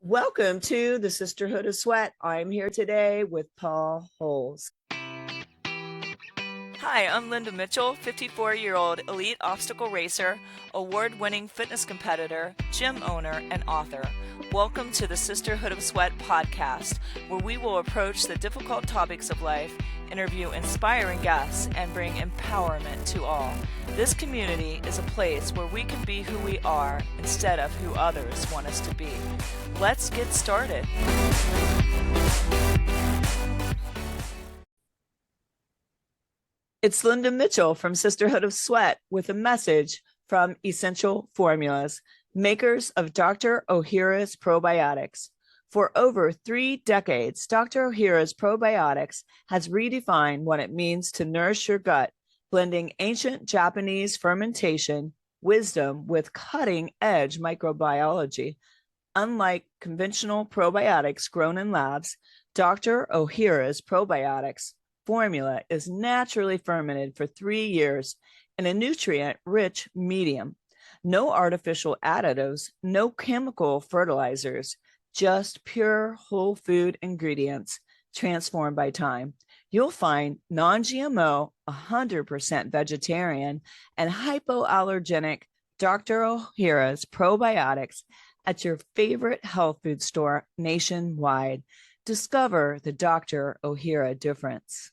Welcome to the Sisterhood of Sweat. I'm here today with Paul Holes. Hi, I'm Linda Mitchell, 54-year-old elite obstacle racer, award-winning fitness competitor, gym owner, and author. Welcome to the Sisterhood of Sweat podcast, where we will approach the difficult topics of life, interview inspiring guests, and bring empowerment to all. This community is a place where we can be who we are instead of who others want us to be. Let's get started. It's Linda Mitchell from Sisterhood of Sweat with a message from Essential Formulas, makers of Dr. Ohhira's Probiotics. For over 3 decades, Dr. Ohhira's Probiotics has redefined what it means to nourish your gut, blending ancient Japanese fermentation wisdom with cutting-edge microbiology. Unlike conventional probiotics grown in labs, Dr. Ohhira's Probiotics formula is naturally fermented for 3 years in a nutrient-rich medium. No artificial additives, no chemical fertilizers, just pure whole food ingredients transformed by time. You'll find non-GMO, 100% vegetarian, and hypoallergenic Dr. Ohhira's Probiotics at your favorite health food store nationwide. Discover the Dr. Ohhira difference.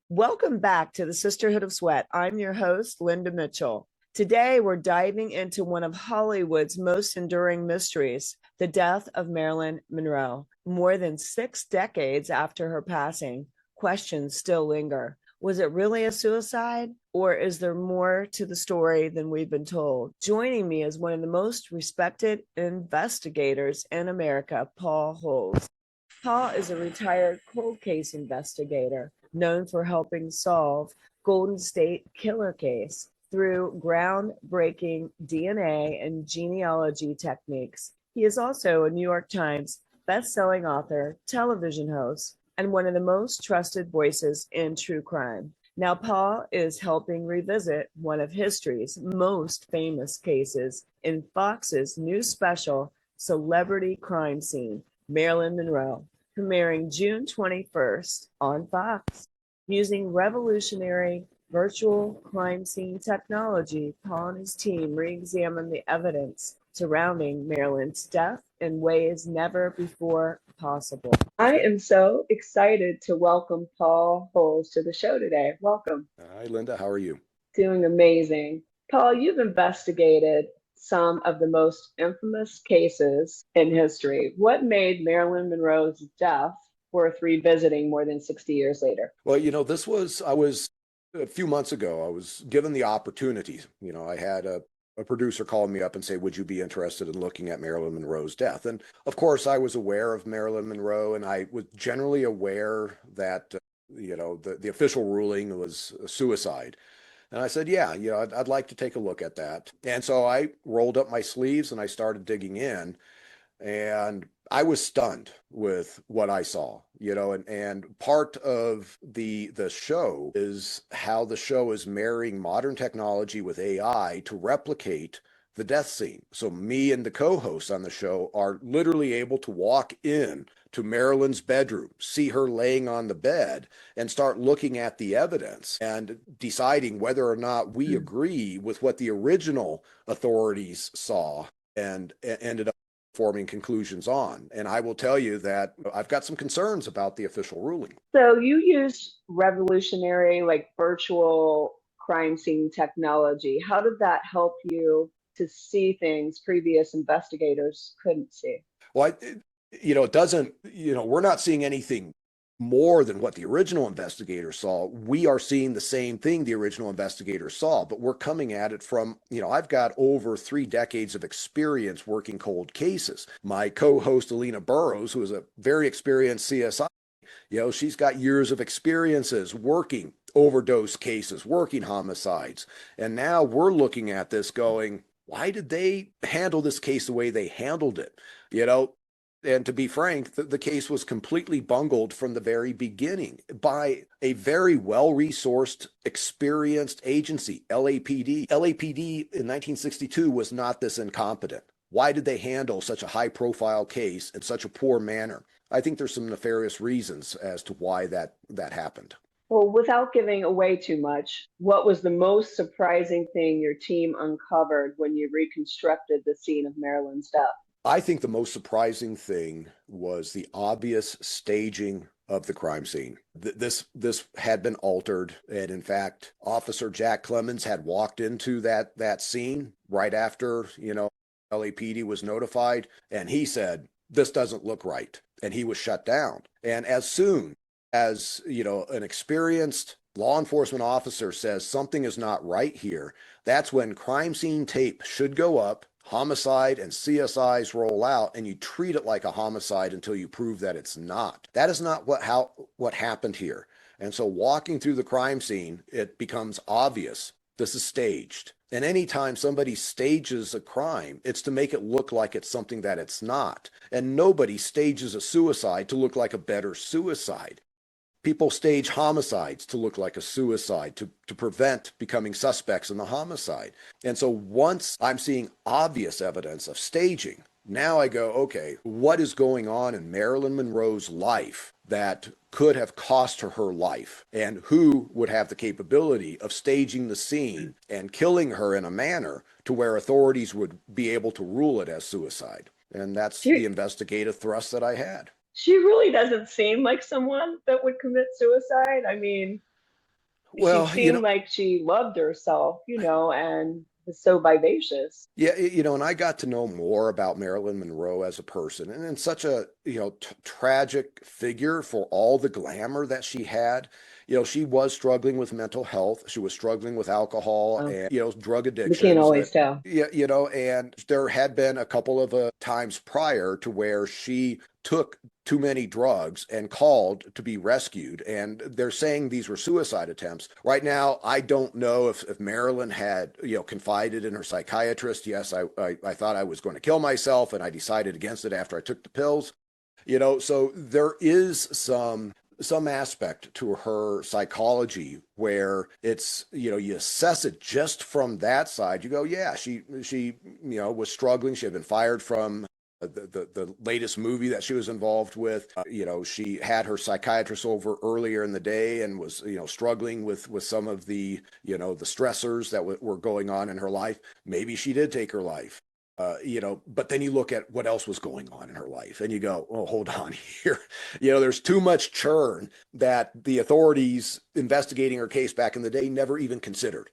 Welcome back to the Sisterhood of Sweat. I'm your host, Linda Mitchell. Today, we're diving into one of Hollywood's most enduring mysteries, the death of Marilyn Monroe. More than 6 decades after her passing, questions still linger. Was it really a suicide, or is there more to the story than we've been told? Joining me is one of the most respected investigators in America, Paul Holes. Paul is a retired cold case investigator known for helping solve Golden State Killer case through groundbreaking DNA and genealogy techniques. He is also a New York Times best-selling author, television host, and one of the most trusted voices in true crime. Now, Paul is helping revisit one of history's most famous cases in Fox's new special, Celebrity Crime Scene, Marilyn Monroe, premiering June 21st on Fox. Using revolutionary virtual crime scene technology, Paul and his team re-examined the evidence surrounding Marilyn's death in ways never before possible. I am so excited to welcome Paul Holes to the show today. Welcome. Hi, Linda. How are you? Doing amazing. Paul, you've investigated some of the most infamous cases in history. What made Marilyn Monroe's death worth revisiting more than 60 years later? Well, I was a few months ago, I was given the opportunity. I had a producer call me up and say, would you be interested in looking at Marilyn Monroe's death? And of course, I was aware of Marilyn Monroe, and I was generally aware that, the official ruling was a suicide. And I said, yeah, I'd like to take a look at that. And so I rolled up my sleeves and I started digging in. And I was stunned with what I saw, and part of the show is how the show is marrying modern technology with AI to replicate the death scene. So me and the co-hosts on the show are literally able to walk in to Marilyn's bedroom, see her laying on the bed, and start looking at the evidence and deciding whether or not we agree with what the original authorities saw and ended up forming conclusions on. And I will tell you that I've got some concerns about the official ruling. So you used revolutionary, like virtual crime scene technology. How did that help you to see things previous investigators couldn't see? Well, it doesn't, we're not seeing anything more than what the original investigators saw. We are seeing the same thing the original investigators saw, but we're coming at it from, I've got over 3 decades of experience working cold cases. My co-host, Alina Burrows, who is a very experienced CSI, she's got years of experiences working overdose cases, working homicides. And now we're looking at this going, why did they handle this case the way they handled it? And to be frank, the case was completely bungled from the very beginning by a very well-resourced, experienced agency, LAPD. LAPD in 1962 was not this incompetent. why did they handle such a high profile case in such a poor manner? I think there's some nefarious reasons as to why that happened. Well, without giving away too much, what was the most surprising thing your team uncovered when you reconstructed the scene of Marilyn's death? I think the most surprising thing was the obvious staging of the crime scene. This had been altered, and in fact, Officer Jack Clemens had walked into that scene right after LAPD was notified, and he said, "This doesn't look right," and he was shut down. And as soon as an experienced law enforcement officer says something is not right here, that's when crime scene tape should go up, homicide and CSIs roll out, and you treat it like a homicide until you prove that it's not. That is not what happened here. And so walking through the crime scene, it becomes obvious this is staged. And anytime somebody stages a crime, it's to make it look like it's something that it's not. And nobody stages a suicide to look like a better suicide. People stage homicides to look like a suicide to prevent becoming suspects in the homicide. And so once I'm seeing obvious evidence of staging, now I go, okay, what is going on in Marilyn Monroe's life that could have cost her life? And who would have the capability of staging the scene and killing her in a manner to where authorities would be able to rule it as suicide? And that's the investigative thrust that I had. She really doesn't seem like someone that would commit suicide. I mean, well, she seemed like she loved herself, and was so vivacious. Yeah, and I got to know more about Marilyn Monroe as a person, and such a tragic figure for all the glamour that she had. She was struggling with mental health. She was struggling with alcohol and drug addiction. You can't always tell. Yeah, and there had been a couple of times prior to where she took too many drugs and called to be rescued. And they're saying these were suicide attempts. Right now, I don't know if Marilyn had, confided in her psychiatrist. Yes, I thought I was going to kill myself, and I decided against it after I took the pills. So there is some aspect to her psychology where it's, you assess it just from that side. You go, yeah, she was struggling. She had been fired from the latest movie that she was involved with. She had her psychiatrist over earlier in the day and was, struggling with some of the, the stressors that were going on in her life. Maybe she did take her life. But then you look at what else was going on in her life and you go, oh, hold on here. There's too much churn that the authorities investigating her case back in the day never even considered.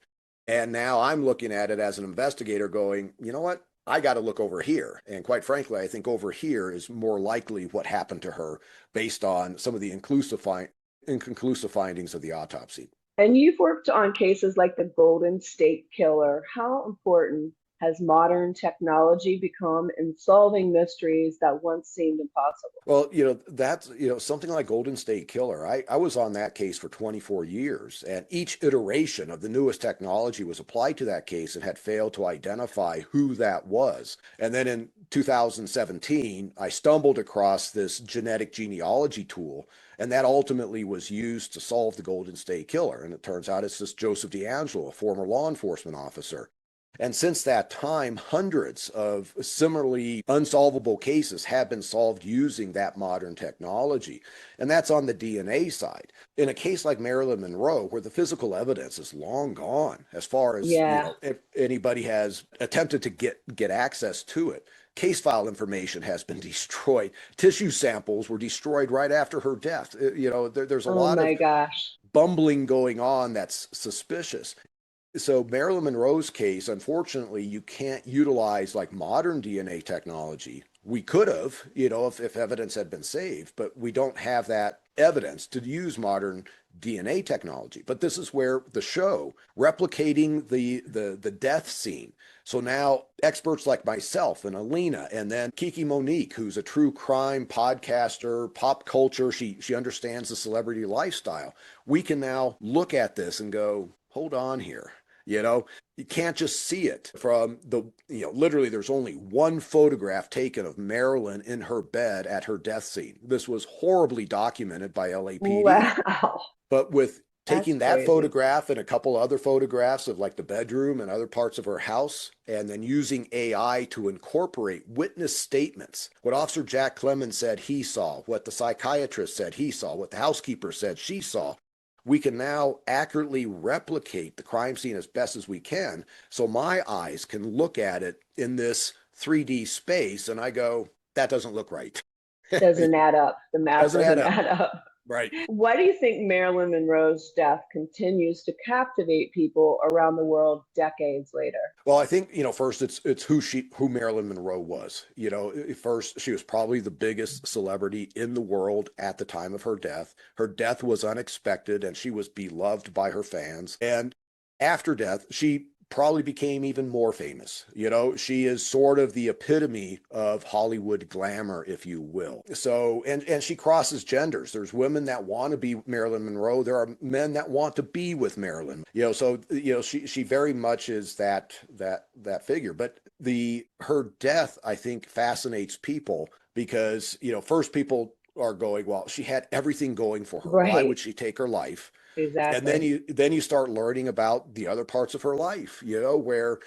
And now I'm looking at it as an investigator going, you know what? I got to look over here. And quite frankly, I think over here is more likely what happened to her based on some of the inconclusive findings of the autopsy. And you've worked on cases like the Golden State Killer. How important has modern technology become in solving mysteries that once seemed impossible? Well, that's, something like Golden State Killer. I was on that case for 24 years, and each iteration of the newest technology was applied to that case and had failed to identify who that was. And then in 2017, I stumbled across this genetic genealogy tool, and that ultimately was used to solve the Golden State Killer. And it turns out it's this Joseph DeAngelo, a former law enforcement officer. And since that time, hundreds of similarly unsolvable cases have been solved using that modern technology. And that's on the DNA side. In a case like Marilyn Monroe, where the physical evidence is long gone, as far as if anybody has attempted to get access to it, case file information has been destroyed. Tissue samples were destroyed right after her death. There's a lot of bumbling going on that's suspicious. So Marilyn Monroe's case, unfortunately, you can't utilize like modern DNA technology. We could have, if evidence had been saved, but we don't have that evidence to use modern DNA technology. But this is where the show, replicating the death scene. So now experts like myself and Alina, and then Kiki Monique, who's a true crime podcaster, pop culture, she understands the celebrity lifestyle. We can now look at this and go, hold on here. You can't just see it from literally there's only one photograph taken of Marilyn in her bed at her death scene. This was horribly documented by LAPD. Wow. But with taking that photograph and a couple other photographs of like the bedroom and other parts of her house, and then using AI to incorporate witness statements. What Officer Jack Clemens said he saw, what the psychiatrist said he saw, what the housekeeper said she saw. We can now accurately replicate the crime scene as best as we can. So my eyes can look at it in this 3D space and I go, that doesn't look right. Doesn't add up. The math doesn't add up. Right. Why do you think Marilyn Monroe's death continues to captivate people around the world decades later? Well, I think, first it's who Marilyn Monroe was. First, she was probably the biggest celebrity in the world at the time of her death. Her death was unexpected and she was beloved by her fans. And after death, she probably became even more famous. She is sort of the epitome of Hollywood glamour, if you will. So, and she crosses genders. There's women that want to be Marilyn Monroe. There are men that want to be with Marilyn. She very much is that figure. But her death, I think, fascinates people because, first people are going, well, she had everything going for her. Right. Why would she take her life? Exactly. And then you start learning about the other parts of her life, where,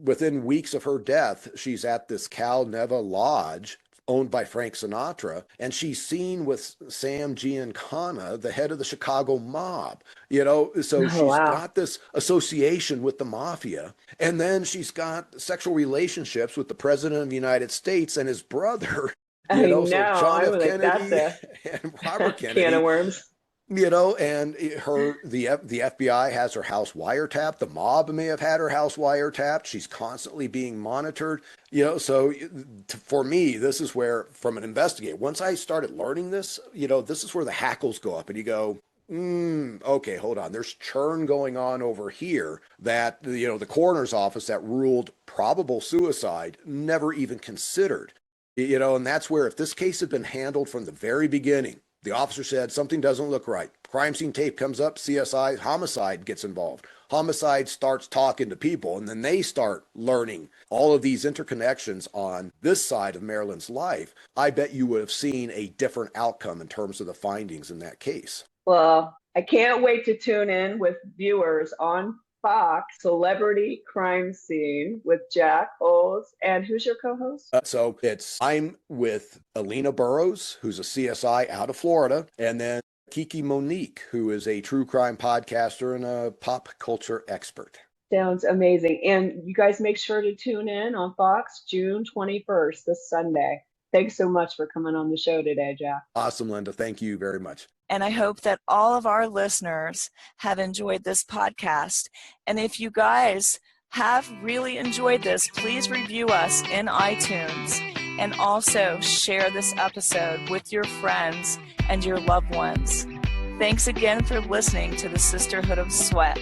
within weeks of her death, she's at this Cal Neva Lodge owned by Frank Sinatra, and she's seen with Sam Giancana, the head of the Chicago mob, so she's got this association with the mafia, and then she's got sexual relationships with the president of the United States and his brother, so John F. Kennedy and Robert Kennedy. Can of worms. And the FBI has her house wiretapped. The mob may have had her house wiretapped. She's constantly being monitored. So for me, this is where, from an investigator, once I started learning this, this is where the hackles go up, and you go, okay, hold on. There's churn going on over here that the coroner's office that ruled probable suicide never even considered. And that's where, if this case had been handled from the very beginning, the officer said something doesn't look right. Crime scene tape comes up, CSI, homicide gets involved. Homicide starts talking to people, and then they start learning all of these interconnections on this side of Marilyn's life. I bet you would have seen a different outcome in terms of the findings in that case. Well, I can't wait to tune in with viewers on Fox, Celebrity Crime Scene with Jack Holes. And who's your co-host? I'm with Alina Burrows, who's a CSI out of Florida, and then Kiki Monique, who is a true crime podcaster and a pop culture expert. Sounds amazing. And you guys make sure to tune in on Fox June 21st, this Sunday. Thanks so much for coming on the show today, Jack. Awesome, Linda. Thank you very much. And I hope that all of our listeners have enjoyed this podcast. And if you guys have really enjoyed this, please review us in iTunes and also share this episode with your friends and your loved ones. Thanks again for listening to the Sisterhood of Sweat.